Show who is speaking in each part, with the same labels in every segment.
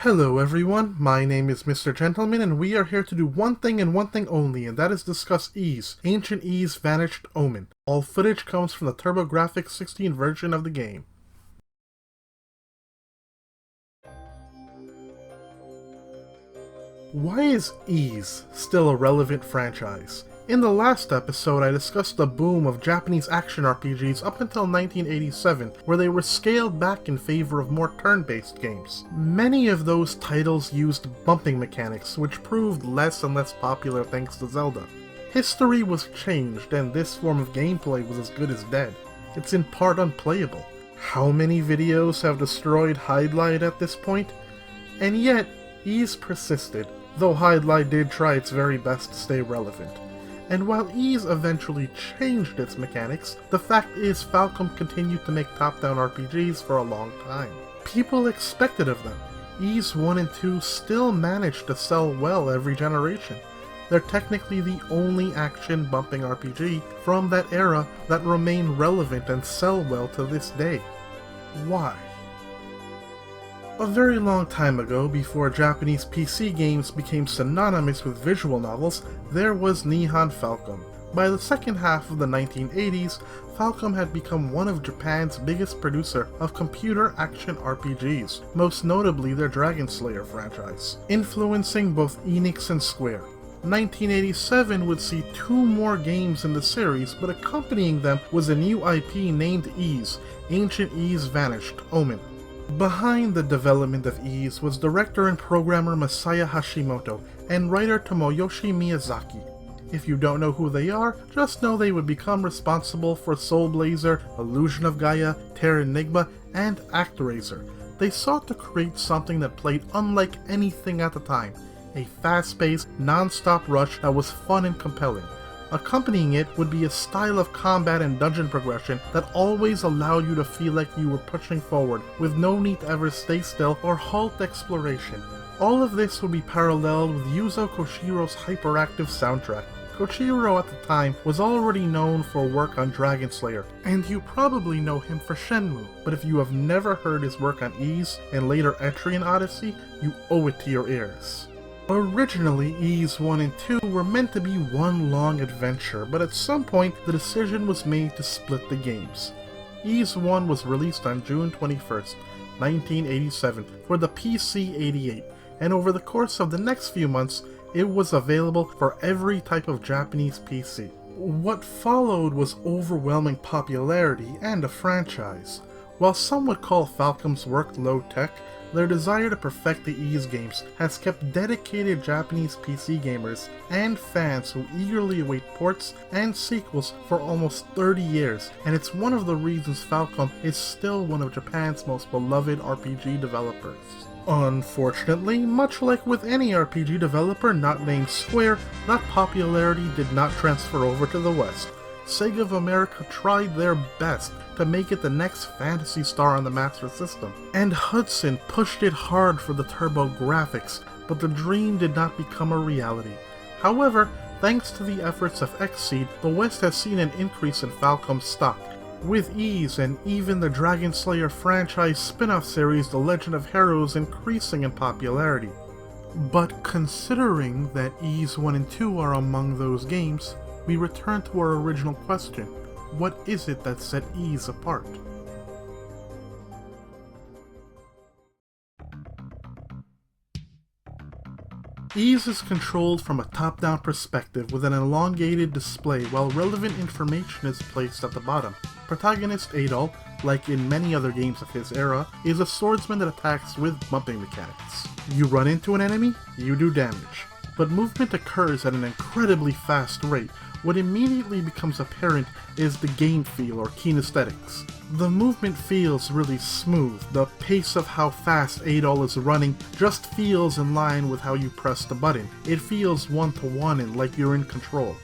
Speaker 1: Hello everyone, my name is Mr. Gentleman and we are here to do one thing and one thing only, and that is discuss Ys, Ancient Ys Vanished Omen. All footage comes from the Turbografx 16 version of the game. Why is Ys still a relevant franchise? In the last episode, I discussed the boom of Japanese action RPGs up until 1987, where they were scaled back in favor of more turn-based games. Many of those titles used bumping mechanics, which proved less and less popular thanks to Zelda. History was changed, and this form of gameplay was as good as dead. It's in part unplayable. How many videos have destroyed Higelight at this point? And yet, Ys persisted, though Higelight did try its very best to stay relevant. And while Ys eventually changed its mechanics, the fact is Falcom continued to make top-down RPGs for a long time. People expected of them. Ys 1 and 2 still managed to sell well every generation. They're technically the only action bumping RPG from that era that remain relevant and sell well to this day. Why? A very long time ago, before Japanese PC games became synonymous with visual novels, there was Nihon Falcom. By the second half of the 1980s, Falcom had become one of Japan's biggest producer of computer action RPGs, most notably their Dragon Slayer franchise, influencing both Enix and Square. 1987 would see 2 more games in the series, but accompanying them was a new IP named Ys, Ancient Ys Vanished Omen. Behind the development of Ys was director and programmer Masaya Hashimoto and writer Tomoyoshi Miyazaki. If you don't know who they are, just know they would become responsible for Soul Blazer, Illusion of Gaia, Terra Enigma, and ActRaiser. They sought to create something that played unlike anything at the time, a fast-paced, non-stop rush that was fun and compelling. Accompanying it would be a style of combat and dungeon progression that always allowed you to feel like you were pushing forward, with no need to ever stay still or halt exploration. All of this would be paralleled with Yuzo Koshiro's hyperactive soundtrack. Koshiro at the time was already known for work on Dragon Slayer, and you probably know him for Shenmue, but if you have never heard his work on Ys and later Etrian Odyssey, you owe it to your ears. Originally, Ys 1 and 2 were meant to be one long adventure, but at some point the decision was made to split the games. Ys 1 was released on June 21st, 1987 for the PC-88, and over the course of the next few months, it was available for every type of Japanese PC. What followed was overwhelming popularity and a franchise. While some would call Falcom's work low-tech, their desire to perfect the Ys games has kept dedicated Japanese PC gamers and fans who eagerly await ports and sequels for almost 30 years, and it's one of the reasons Falcom is still one of Japan's most beloved RPG developers. Unfortunately, much like with any RPG developer not named Square, that popularity did not transfer over to the West. Sega of America tried their best to make it the next Phantasy Star on the Master System, and Hudson pushed it hard for the Turbografx, but the dream did not become a reality. However, thanks to the efforts of Xseed, the West has seen an increase in Falcom's stock, with Ys and even the Dragon Slayer franchise spin-off series The Legend of Heroes increasing in popularity. But considering that Ys 1 and 2 are among those games, we return to our original question: what is it that set Ys apart? Ys is controlled from a top-down perspective with an elongated display while relevant information is placed at the bottom. Protagonist Adol, like in many other games of his era, is a swordsman that attacks with bumping mechanics. You run into an enemy, you do damage. But movement occurs at an incredibly fast rate. What immediately becomes apparent is the game feel or kinesthetics. The movement feels really smooth. The pace of how fast Adol is running just feels in line with how you press the button. It feels one-to-one and like you're in control.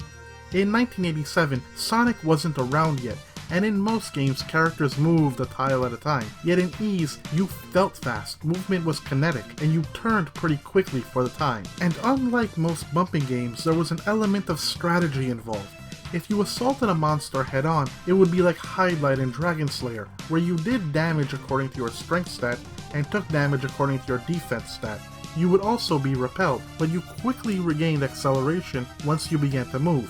Speaker 1: In 1987, Sonic wasn't around yet, and in most games characters moved a tile at a time. Yet in Ys, you felt fast, movement was kinetic, and you turned pretty quickly for the time. And unlike most bumping games, there was an element of strategy involved. If you assaulted a monster head-on, it would be like Higelight in Dragon Slayer, where you did damage according to your strength stat, and took damage according to your defense stat. You would also be repelled, but you quickly regained acceleration once you began to move.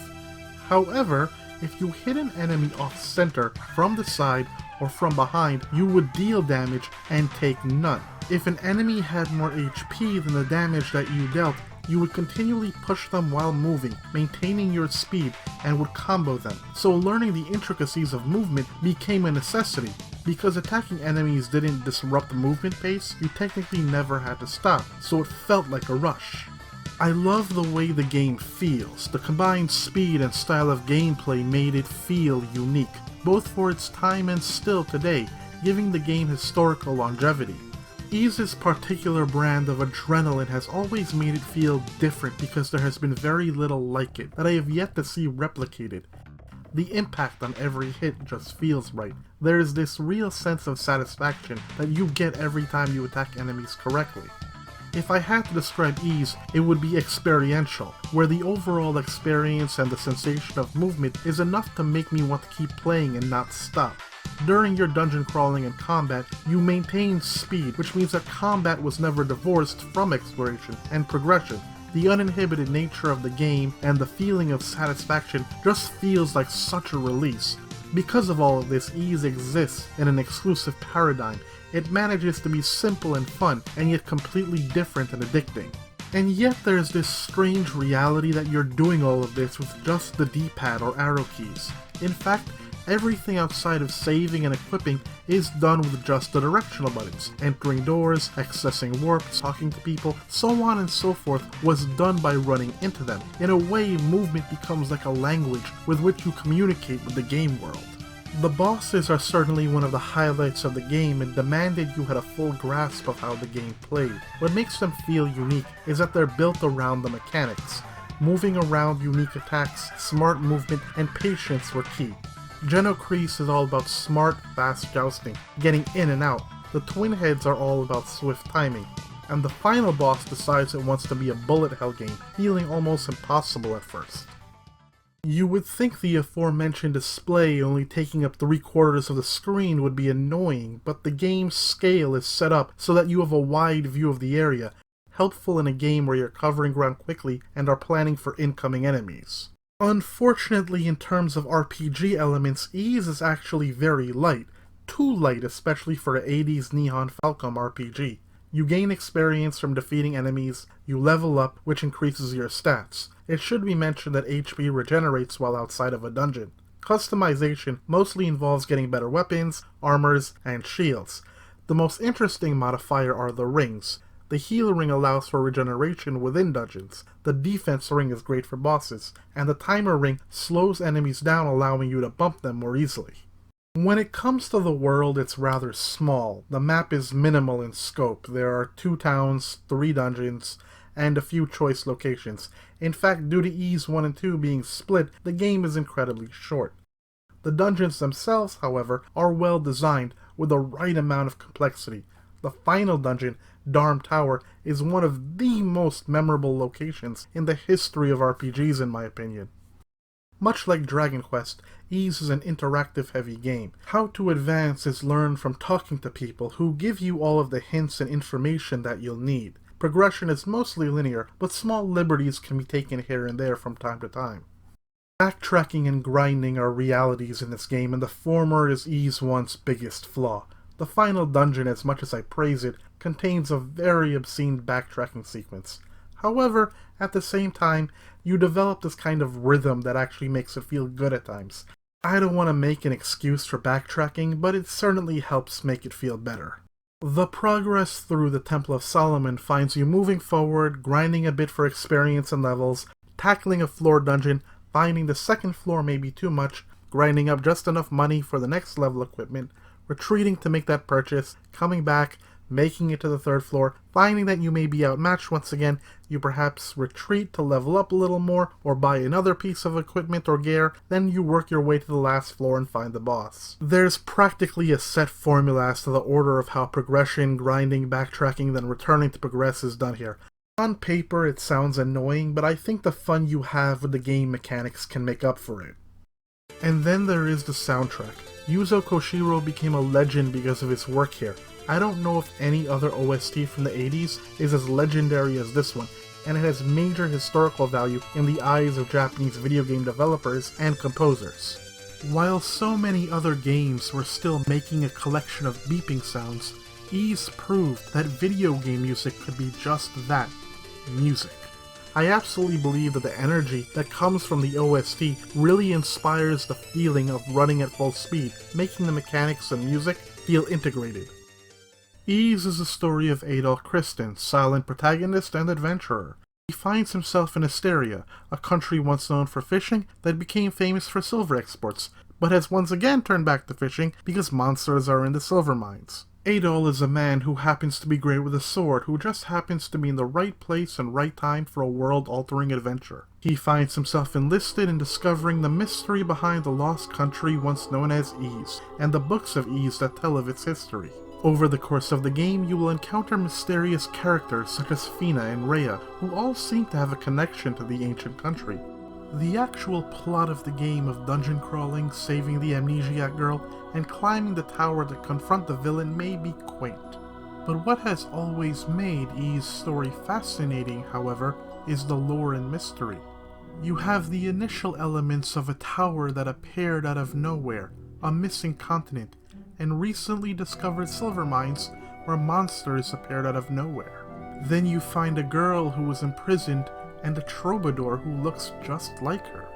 Speaker 1: However, if you hit an enemy off-center, from the side, or from behind, you would deal damage and take none. If an enemy had more HP than the damage that you dealt, you would continually push them while moving, maintaining your speed, and would combo them. So learning the intricacies of movement became a necessity. Because attacking enemies didn't disrupt the movement pace, you technically never had to stop, so it felt like a rush. I love the way the game feels. The combined speed and style of gameplay made it feel unique, both for its time and still today, giving the game historical longevity. Ys's particular brand of adrenaline has always made it feel different because there has been very little like it that I have yet to see replicated. The impact on every hit just feels right. There is this real sense of satisfaction that you get every time you attack enemies correctly. If I had to describe Ys, it would be experiential, where the overall experience and the sensation of movement is enough to make me want to keep playing and not stop. During your dungeon crawling and combat, you maintain speed, which means that combat was never divorced from exploration and progression. The uninhibited nature of the game and the feeling of satisfaction just feels like such a release. Because of all of this, Ys exists in an exclusive paradigm. It manages to be simple and fun, and yet completely different and addicting. And yet there's this strange reality that you're doing all of this with just the D-pad or arrow keys. In fact, everything outside of saving and equipping is done with just the directional buttons. Entering doors, accessing warps, talking to people, so on and so forth was done by running into them. In a way, movement becomes like a language with which you communicate with the game world. The bosses are certainly one of the highlights of the game and demanded you had a full grasp of how the game played. What makes them feel unique is that they're built around the mechanics. Moving around unique attacks, smart movement, and patience were key. Genocrease is all about smart, fast jousting, getting in and out. The twin heads are all about swift timing. And the final boss decides it wants to be a bullet hell game, feeling almost impossible at first. You would think the aforementioned display only taking up 3/4 of the screen would be annoying, but the game's scale is set up so that you have a wide view of the area, helpful in a game where you're covering ground quickly and are planning for incoming enemies. Unfortunately, in terms of RPG elements, Ys is actually very light. Too light, especially for an 80s Nihon Falcom RPG. You gain experience from defeating enemies, you level up, which increases your stats. It should be mentioned that HP regenerates while outside of a dungeon. Customization mostly involves getting better weapons, armors, and shields. The most interesting modifier are the rings. The heal ring allows for regeneration within dungeons, the defense ring is great for bosses, and the timer ring slows enemies down, allowing you to bump them more easily. When it comes to the world, it's rather small. The map is minimal in scope. There are 2 towns, 3 dungeons, and a few choice locations. In fact, due to Ys 1 and 2 being split, the game is incredibly short. The dungeons themselves, however, are well designed, with the right amount of complexity. The final dungeon, Darm Tower, is one of the most memorable locations in the history of RPGs in my opinion. Much like Dragon Quest, Ys is an interactive heavy game. How to advance is learned from talking to people who give you all of the hints and information that you'll need. Progression is mostly linear, but small liberties can be taken here and there from time to time. Backtracking and grinding are realities in this game, and the former is Ys 1's biggest flaw. The final dungeon, as much as I praise it, contains a very obscene backtracking sequence. However, at the same time, you develop this kind of rhythm that actually makes it feel good at times. I don't want to make an excuse for backtracking, but it certainly helps make it feel better. The progress through the Temple of Solomon finds you moving forward, grinding a bit for experience and levels, tackling a floor dungeon, finding the second floor may be too much, grinding up just enough money for the next level equipment, retreating to make that purchase, coming back, making it to the 3rd floor, finding that you may be outmatched once again, you perhaps retreat to level up a little more, or buy another piece of equipment or gear, then you work your way to the last floor and find the boss. There's practically a set formula as to the order of how progression, grinding, backtracking, then returning to progress is done here. On paper it sounds annoying, but I think the fun you have with the game mechanics can make up for it. And then there is the soundtrack. Yuzo Koshiro became a legend because of his work here. I don't know if any other OST from the 80s is as legendary as this one, and it has major historical value in the eyes of Japanese video game developers and composers. While so many other games were still making a collection of beeping sounds, Ys proved that video game music could be just that, music. I absolutely believe that the energy that comes from the OST really inspires the feeling of running at full speed, making the mechanics and music feel integrated. Ys is the story of Adolf Christen, silent protagonist and adventurer. He finds himself in Asteria, a country once known for fishing that became famous for silver exports, but has once again turned back to fishing because monsters are in the silver mines. Adol is a man who happens to be great with a sword, who just happens to be in the right place and right time for a world-altering adventure. He finds himself enlisted in discovering the mystery behind the lost country once known as Ys, and the books of Ys that tell of its history. Over the course of the game, you will encounter mysterious characters such as Fina and Rhea, who all seem to have a connection to the ancient country. The actual plot of the game of dungeon crawling, saving the amnesiac girl, and climbing the tower to confront the villain may be quaint. But what has always made Ys' story fascinating, however, is the lore and mystery. You have the initial elements of a tower that appeared out of nowhere, a missing continent, and recently discovered silver mines where monsters appeared out of nowhere. Then you find a girl who was imprisoned and a troubadour who looks just like her.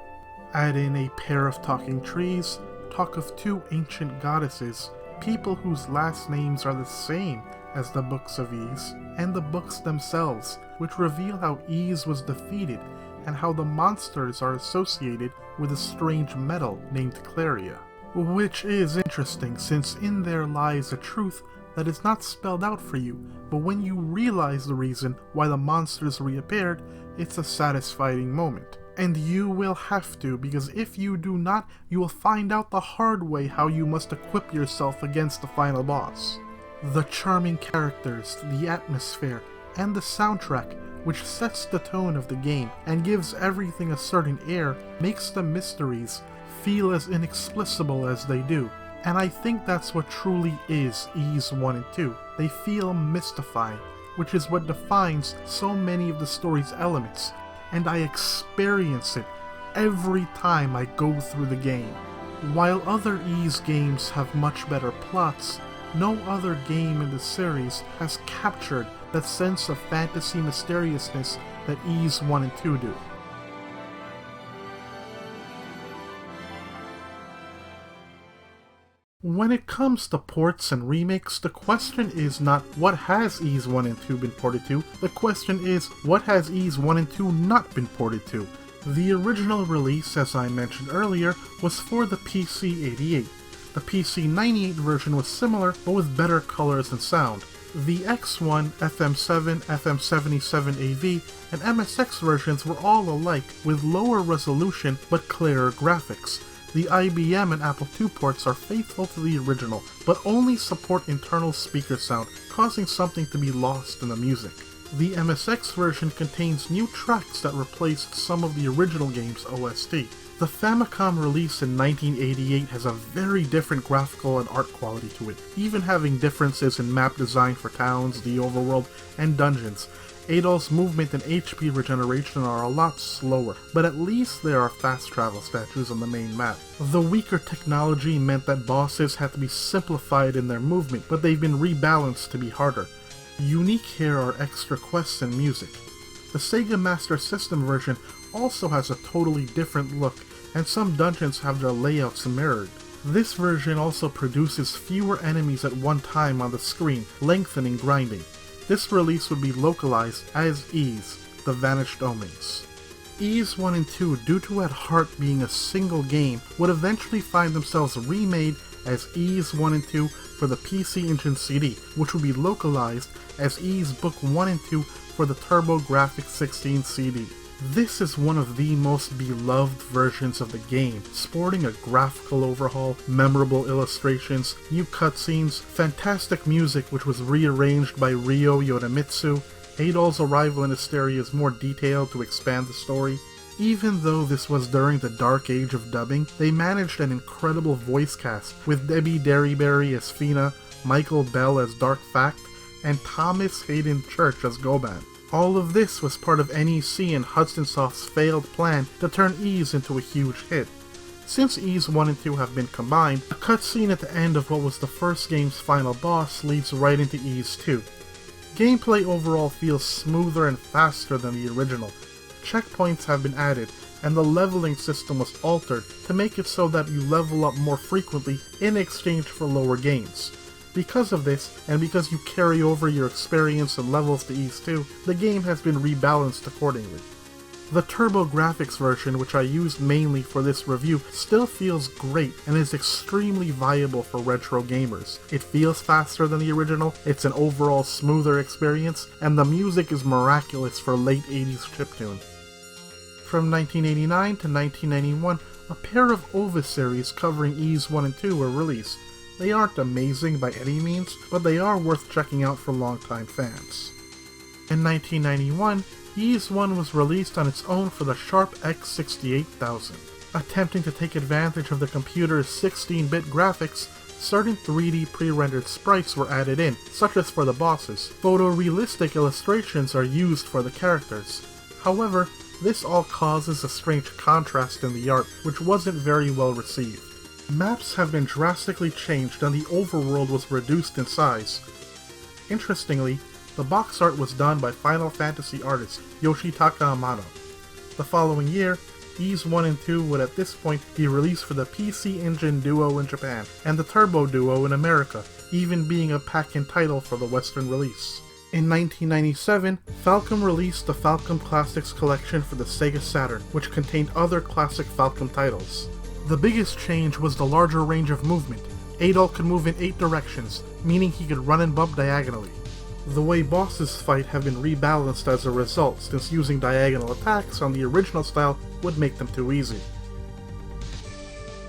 Speaker 1: Add in a pair of talking trees, talk of two ancient goddesses, people whose last names are the same as the books of Ys, and the books themselves, which reveal how Ys was defeated and how the monsters are associated with a strange metal named Claria. Which is interesting, since in there lies a truth that is not spelled out for you, but when you realize the reason why the monsters reappeared, it's a satisfying moment. And you will have to, because if you do not, you will find out the hard way how you must equip yourself against the final boss. The charming characters, the atmosphere, and the soundtrack, which sets the tone of the game and gives everything a certain air, makes the mysteries feel as inexplicable as they do. And I think that's what truly is Ys 1 and 2. They feel mystifying, which is what defines so many of the story's elements, and I experience it every time I go through the game. While other Ys games have much better plots, no other game in the series has captured that sense of fantasy mysteriousness that Ys 1 and 2 do. When it comes to ports and remakes, the question is not what has Ys 1 and 2 been ported to, the question is what has Ys 1 and 2 not been ported to. The original release, as I mentioned earlier, was for the PC 88. The PC 98 version was similar, but with better colors and sound. The X1, FM7, FM77AV, and MSX versions were all alike, with lower resolution but clearer graphics. The IBM and Apple II ports are faithful to the original, but only support internal speaker sound, causing something to be lost in the music. The MSX version contains new tracks that replaced some of the original game's OST. The Famicom release in 1988 has a very different graphical and art quality to it, even having differences in map design for towns, the overworld, and dungeons. Adol's movement and HP regeneration are a lot slower, but at least there are fast travel statues on the main map. The weaker technology meant that bosses had to be simplified in their movement, but they've been rebalanced to be harder. Unique here are extra quests and music. The Sega Master System version also has a totally different look, and some dungeons have their layouts mirrored. This version also produces fewer enemies at one time on the screen, lengthening grinding. This release would be localized as Ys, The Vanished Omens. Ys 1 and 2, due to at heart being a single game, would eventually find themselves remade as Ys 1 and 2 for the PC Engine CD, which would be localized as Ys Book 1 and 2 for the Turbografx 16 CD. This is one of the most beloved versions of the game, sporting a graphical overhaul, memorable illustrations, new cutscenes, fantastic music which was rearranged by Ryo Yonemitsu. Adol's arrival in Asteria is more detailed to expand the story. Even though this was during the dark age of dubbing, they managed an incredible voice cast, with Debbie Derryberry as Fina, Michael Bell as Dark Fact, and Thomas Hayden Church as Goban. All of this was part of NEC and Hudson Soft's failed plan to turn Ys into a huge hit. Since Ys 1 and 2 have been combined, a cutscene at the end of what was the first game's final boss leads right into Ys 2. Gameplay overall feels smoother and faster than the original. Checkpoints have been added, and the leveling system was altered to make it so that you level up more frequently in exchange for lower gains. Because of this, and because you carry over your experience and levels to Ys 2, the game has been rebalanced accordingly. The Turbografx version, which I used mainly for this review, still feels great and is extremely viable for retro gamers. It feels faster than the original, it's an overall smoother experience, and the music is miraculous for late 80s chiptune. From 1989 to 1991, a pair of OVA series covering Ys 1 and 2 were released. They aren't amazing by any means, but they are worth checking out for longtime fans. In 1991, Ys 1 was released on its own for the Sharp X68000. Attempting to take advantage of the computer's 16-bit graphics, certain 3D pre-rendered sprites were added in, such as for the bosses. Photorealistic illustrations are used for the characters. However, this all causes a strange contrast in the art, which wasn't very well received. Maps have been drastically changed and the overworld was reduced in size. Interestingly, the box art was done by Final Fantasy artist Yoshitaka Amano. The following year, Ys 1 and 2 would at this point be released for the PC Engine Duo in Japan and the Turbo Duo in America, even being a pack-in title for the Western release. In 1997, Falcom released the Falcom Classics collection for the Sega Saturn, which contained other classic Falcom titles. The biggest change was the larger range of movement. Adol could move in 8 directions, meaning he could run and bump diagonally. The way bosses fight have been rebalanced as a result, since using diagonal attacks on the original style would make them too easy.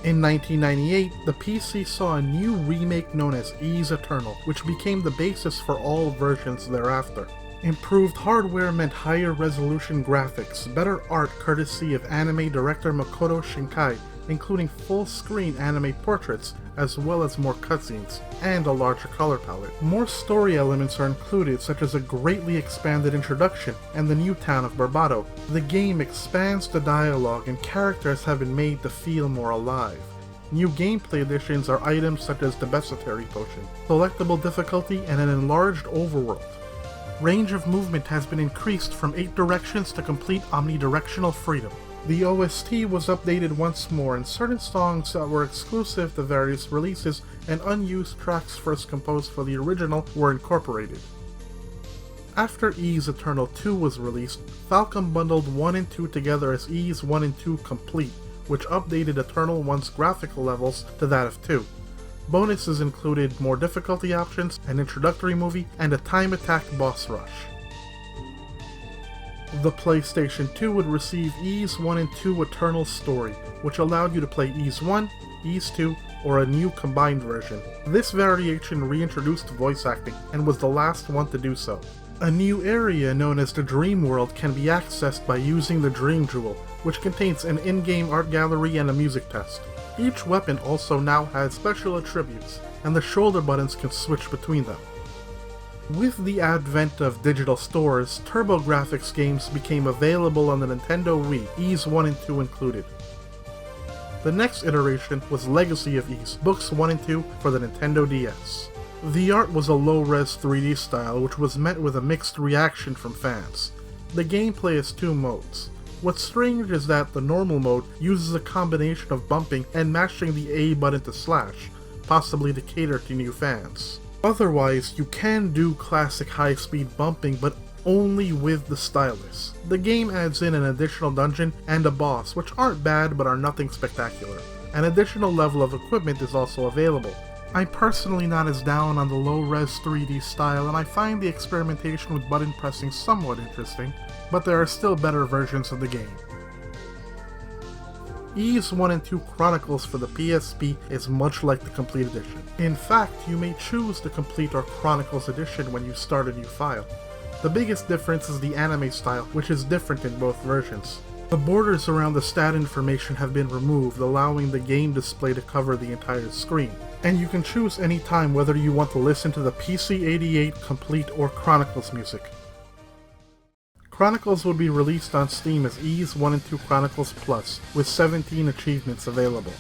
Speaker 1: In 1998, the PC saw a new remake known as Ys Eternal, which became the basis for all versions thereafter. Improved hardware meant higher resolution graphics, better art courtesy of anime director Makoto Shinkai, including full-screen anime portraits, as well as more cutscenes, and a larger color palette. More story elements are included, such as a greatly expanded introduction and the new town of Barbado. The game expands the dialogue and characters have been made to feel more alive. New gameplay additions are items such as the Besotary Potion, selectable difficulty, and an enlarged overworld. Range of movement has been increased from 8 directions to complete omnidirectional freedom. The OST was updated once more, and certain songs that were exclusive to various releases and unused tracks first composed for the original were incorporated. After Ys Eternal 2 was released, Falcom bundled 1 and 2 together as Ys 1 and 2 Complete, which updated Eternal 1's graphical levels to that of 2. Bonuses included more difficulty options, an introductory movie, and a time attack boss rush. The PlayStation 2 would receive Ys 1 and 2 Eternal Story, which allowed you to play Ys 1, Ys 2, or a new combined version. This variation reintroduced voice acting, and was the last one to do so. A new area known as the Dream World can be accessed by using the Dream Jewel, which contains an in-game art gallery and a music test. Each weapon also now has special attributes, and the shoulder buttons can switch between them. With the advent of digital stores, Turbografx games became available on the Nintendo Wii, Ys 1 and 2 included. The next iteration was Legacy of Ys, Books 1 and 2 for the Nintendo DS. The art was a low-res 3D style, which was met with a mixed reaction from fans. The gameplay has 2 modes. What's strange is that the normal mode uses a combination of bumping and mashing the A button to slash, possibly to cater to new fans. Otherwise, you can do classic high-speed bumping, but only with the stylus. The game adds in an additional dungeon and a boss, which aren't bad but are nothing spectacular. An additional level of equipment is also available. I'm personally not as down on the low-res 3D style, and I find the experimentation with button pressing somewhat interesting, but there are still better versions of the game. Ys 1 and 2 Chronicles for the PSP is much like the Complete Edition. In fact, you may choose the Complete or Chronicles Edition when you start a new file. The biggest difference is the anime style, which is different in both versions. The borders around the stat information have been removed, allowing the game display to cover the entire screen. and you can choose any time whether you want to listen to the PC-88 Complete or Chronicles music. Chronicles will be released on Steam as Ys 1 and 2 Chronicles Plus, with 17 achievements available.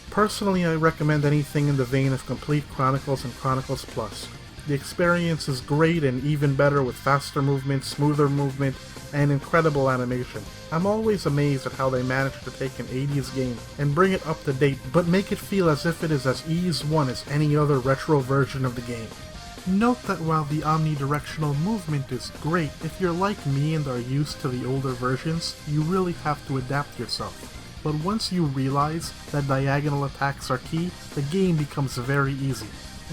Speaker 1: Personally, I recommend anything in the vein of Complete Chronicles and Chronicles Plus. The experience is great and even better with faster movement, smoother movement, and incredible animation. I'm always amazed at how they manage to take an 80s game and bring it up to date, but make it feel as if it is as Ys 1 as any other retro version of the game. Note that while the omnidirectional movement is great, if you're like me and are used to the older versions, you really have to adapt yourself. But once you realize that diagonal attacks are key, the game becomes very easy.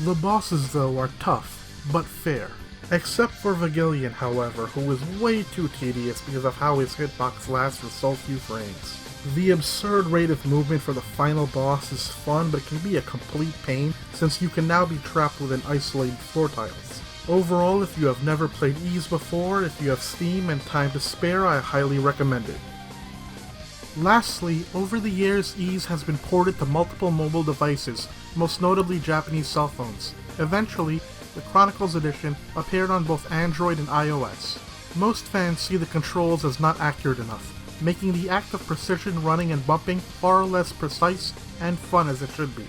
Speaker 1: The bosses though are tough, but fair. Except for Vigilian, however, who is way too tedious because of how his hitbox lasts for so few frames. The absurd rate of movement for the final boss is fun, but it can be a complete pain since you can now be trapped within isolated floor tiles. Overall, if you have never played Ys before, if you have Steam and time to spare, I highly recommend it. Lastly, over the years, Ys has been ported to multiple mobile devices, most notably Japanese cell phones. Eventually, the Chronicles edition appeared on both Android and iOS. Most fans see the controls as not accurate enough, making the act of precision running and bumping far less precise and fun as it should be.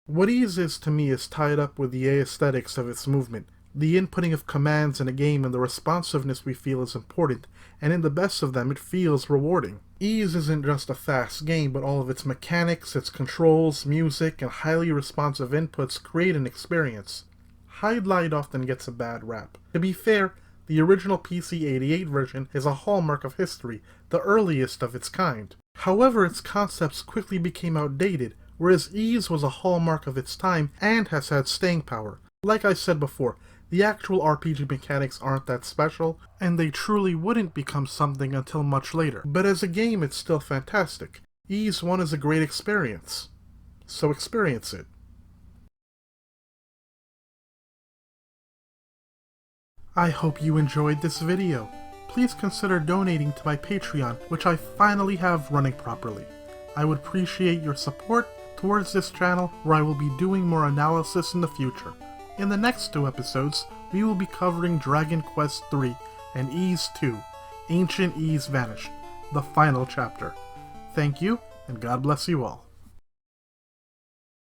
Speaker 1: What Ys is to me is tied up with the aesthetics of its movement. The inputting of commands in a game and the responsiveness we feel is important, and in the best of them it feels rewarding. Ys isn't just a fast game, but all of its mechanics, its controls, music, and highly responsive inputs create an experience. Highlight often gets a bad rap. To be fair, the original PC-88 version is a hallmark of history, the earliest of its kind. However, its concepts quickly became outdated, whereas Ys was a hallmark of its time and has had staying power. Like I said before, the actual RPG mechanics aren't that special, and they truly wouldn't become something until much later. But as a game, it's still fantastic. Ys 1 is a great experience. So experience it. I hope you enjoyed this video. Please consider donating to my Patreon, which I finally have running properly. I would appreciate your support towards this channel, where I will be doing more analysis in the future. In the next 2 episodes, we will be covering Dragon Quest III and Ys 2, Ancient Ys Vanished, the final chapter. Thank you, and God bless you all.